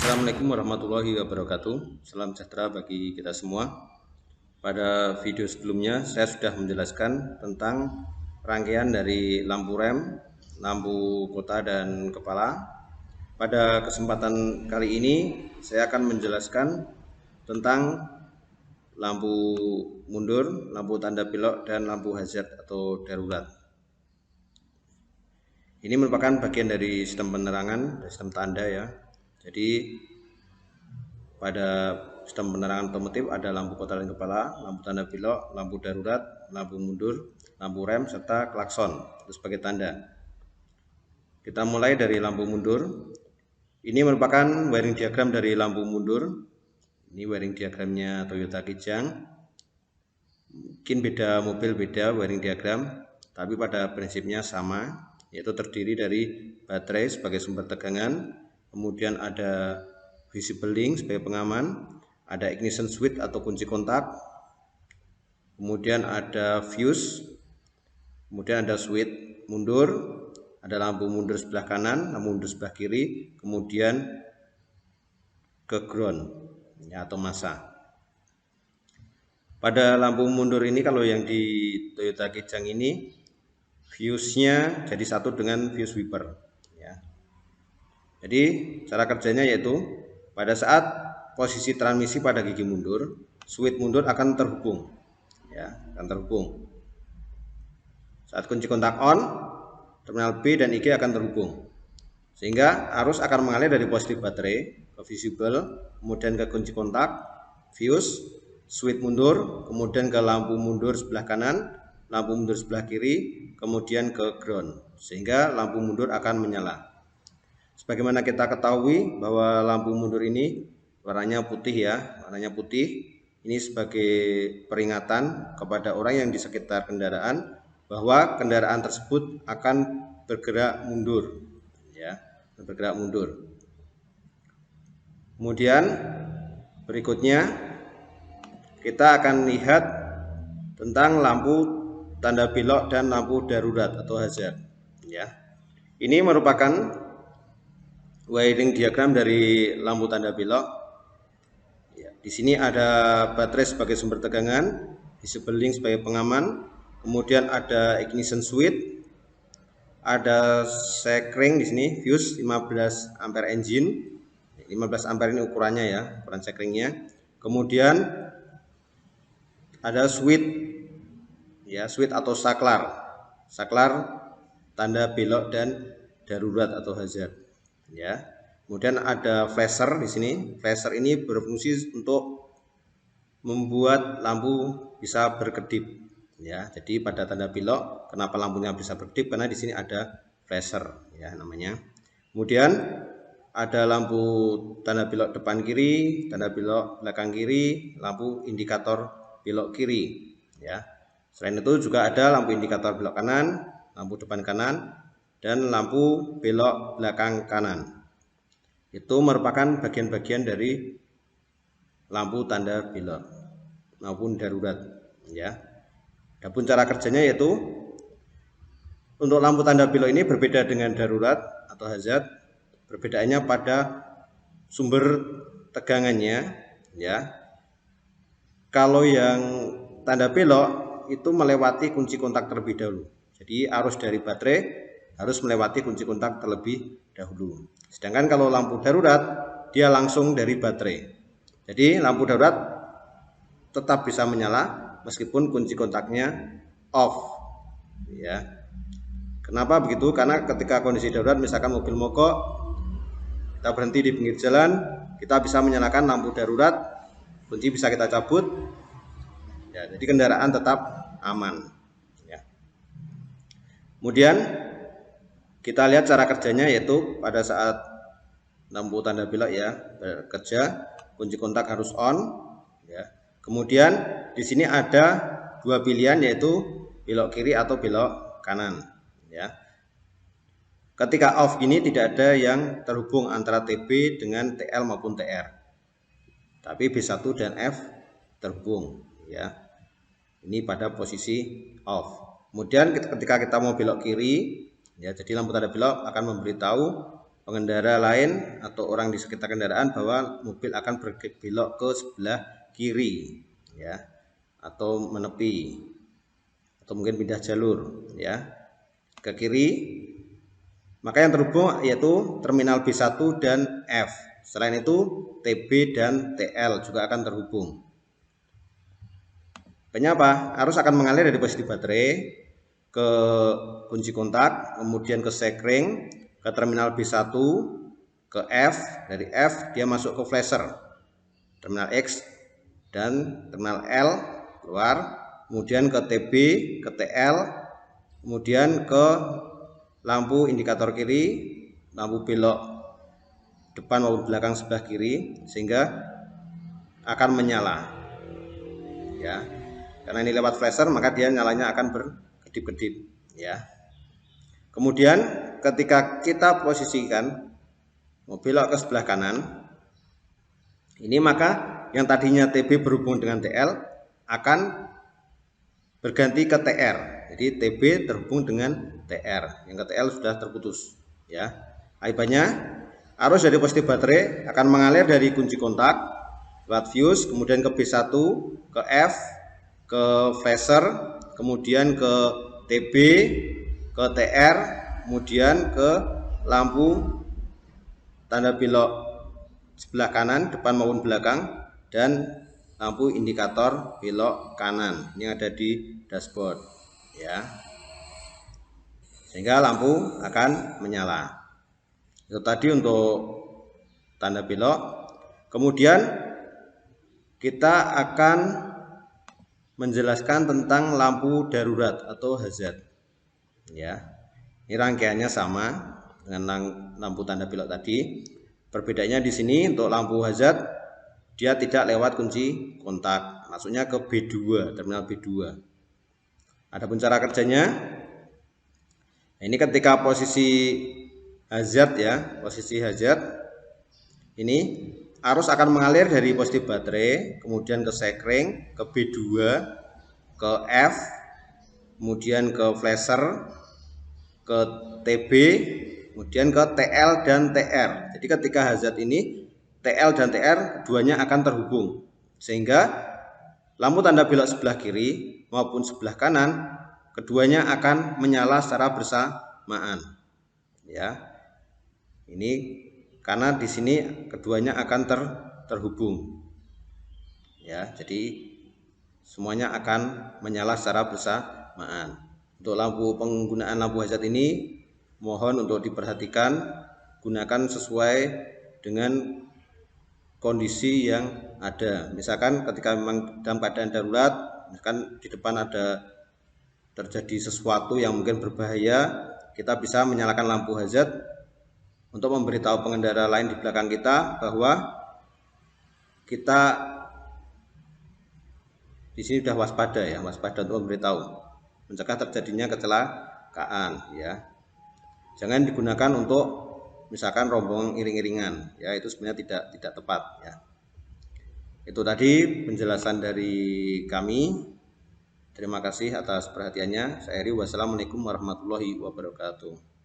Assalamualaikum warahmatullahi wabarakatuh. Salam sejahtera bagi kita semua. Pada video sebelumnya saya sudah menjelaskan tentang rangkaian dari lampu rem, lampu kota dan kepala. Pada kesempatan kali ini saya akan menjelaskan tentang lampu mundur, lampu tanda belok dan lampu hazard atau darurat. Ini merupakan bagian dari sistem penerangan, sistem tanda ya. Jadi pada sistem penerangan otomotif ada lampu kota dan kepala, lampu tanda belok, lampu darurat, lampu mundur, lampu rem, serta klakson sebagai tanda. Kita mulai dari lampu mundur. Ini merupakan wiring diagram dari lampu mundur. Ini wiring diagramnya Toyota Kijang. Mungkin beda mobil, beda wiring diagram, tapi pada prinsipnya sama, yaitu terdiri dari baterai sebagai sumber tegangan, kemudian ada visible link sebagai pengaman, ada ignition switch atau kunci kontak, kemudian ada fuse, kemudian ada switch mundur, ada lampu mundur sebelah kanan, lampu mundur sebelah kiri, kemudian ke ground ya, atau masa. Pada lampu mundur ini, kalau yang di Toyota Kijang ini fuse-nya jadi satu dengan fuse wiper ya. Jadi cara kerjanya yaitu pada saat posisi transmisi pada gigi mundur, switch mundur akan terhubung ya, akan terhubung. Saat kunci kontak on, terminal B dan IG akan terhubung, sehingga arus akan mengalir dari positif baterai ke visible, kemudian ke kunci kontak, fuse, switch mundur, kemudian ke lampu mundur sebelah kanan, lampu mundur sebelah kiri, kemudian ke ground, sehingga lampu mundur akan menyala. Sebagaimana kita ketahui bahwa lampu mundur ini warnanya putih ya, warnanya putih. Ini sebagai peringatan kepada orang yang di sekitar kendaraan bahwa kendaraan tersebut akan bergerak mundur ya, bergerak mundur. Kemudian berikutnya kita akan lihat tentang lampu tanda belok dan lampu darurat atau hazard ya. Ini merupakan wiring diagram dari lampu tanda belok ya. Di sini ada baterai sebagai sumber tegangan, visible link sebagai pengaman, kemudian ada ignition switch, ada sekring di sini, fuse 15 ampere engine, 15 ampere ini ukurannya ya, ukuran sekringnya. Kemudian ada switch ya, switch atau saklar, saklar tanda belok dan darurat atau hazard ya. Kemudian ada flasher di sini. Flasher ini berfungsi untuk membuat lampu bisa berkedip ya. Jadi pada tanda belok kenapa lampunya bisa berkedip, karena di sini ada flasher ya namanya. Kemudian ada lampu tanda belok depan kiri, tanda belok belakang kiri, lampu indikator belok kiri ya. Selain itu juga ada lampu indikator belok kanan, lampu depan kanan, dan lampu belok belakang kanan. Itu merupakan bagian-bagian dari lampu tanda belok maupun darurat ya. Adapun cara kerjanya yaitu untuk lampu tanda belok ini berbeda dengan darurat atau hazard. Perbedaannya pada sumber tegangannya ya. Kalau yang tanda belok itu melewati kunci kontak terlebih dahulu. Jadi arus dari baterai harus melewati kunci kontak terlebih dahulu. Sedangkan kalau lampu darurat dia langsung dari baterai. Jadi lampu darurat tetap bisa menyala meskipun kunci kontaknya off ya. Kenapa begitu? Karena ketika kondisi darurat, misalkan mobil mogok, kita berhenti di pinggir jalan, kita bisa menyalakan lampu darurat, kunci bisa kita cabut ya, jadi kendaraan tetap aman ya. Kemudian kita lihat cara kerjanya, yaitu pada saat lampu tanda belok ya bekerja, kunci kontak harus on ya. Kemudian di sini ada dua pilihan, yaitu belok kiri atau belok kanan ya. Ketika off ini tidak ada yang terhubung antara TB dengan TL maupun TR, tapi B1 dan F terhubung ya. Ini pada posisi off. Kemudian ketika kita mau belok kiri ya, jadi lampu tanda belok akan memberitahu pengendara lain atau orang di sekitar kendaraan bahwa mobil akan berbelok ke sebelah kiri, ya, atau menepi, atau mungkin pindah jalur, ya, ke kiri. Maka yang terhubung yaitu terminal B1 dan F. Selain itu TB dan TL juga akan terhubung. Kenapa? Arus akan mengalir dari posisi baterai ke kunci kontak, kemudian ke sekring, ke terminal B1, ke F, dari F dia masuk ke flasher, terminal X dan terminal L keluar, kemudian ke TB, ke TL, kemudian ke lampu indikator kiri, lampu belok depan maupun belakang sebelah kiri, sehingga akan menyala, ya. Karena ini lewat flasher, maka dia nyalanya akan berkedip-kedip, ya. Kemudian ketika kita posisikan mau belok ke sebelah kanan, ini maka yang tadinya TB berhubung dengan TL akan berganti ke TR. Jadi TB terhubung dengan TR, yang ke TL sudah terputus, ya. Akibatnya arus dari posisi baterai akan mengalir dari kunci kontak lewat fuse, kemudian ke B1, ke F, ke flasher, kemudian ke TB, ke TR, kemudian ke lampu tanda belok sebelah kanan depan maupun belakang, dan lampu indikator belok kanan ini ada di dashboard, ya, sehingga lampu akan menyala. Itu tadi untuk tanda belok. Kemudian kita akan menjelaskan tentang lampu darurat atau hazard, ya. Ini rangkaiannya sama dengan lampu tanda belok tadi. Perbedaannya di sini untuk lampu hazard dia tidak lewat kunci kontak, masuknya ke B2, terminal B2. Adapun cara kerjanya, ini ketika posisi hazard, ya, posisi hazard ini arus akan mengalir dari posisi baterai, kemudian ke sekring, ke B2, ke F, kemudian ke flasher, ke TB, kemudian ke TL dan TR. Jadi ketika hazard ini TL dan TR keduanya akan terhubung, sehingga lampu tanda belok sebelah kiri maupun sebelah kanan keduanya akan menyala secara bersamaan, ya. Ini karena di sini keduanya akan terhubung, ya. Jadi semuanya akan menyala secara bersamaan. Untuk penggunaan lampu hazard ini mohon untuk diperhatikan, gunakan sesuai dengan kondisi yang ada. Misalkan ketika memang dalam keadaan darurat, misalkan di depan ada terjadi sesuatu yang mungkin berbahaya, kita bisa menyalakan lampu hazard untuk memberitahu pengendara lain di belakang kita bahwa kita di sini sudah waspada, ya, waspada untuk memberitahu, mencegah terjadinya kecelakaan, ya. Jangan digunakan untuk misalkan rombongan iring-iringan, ya, itu sebenarnya tidak tepat, ya. Itu tadi penjelasan dari kami. Terima kasih atas perhatiannya. Saya Eri. Wassalamualaikum warahmatullahi wabarakatuh.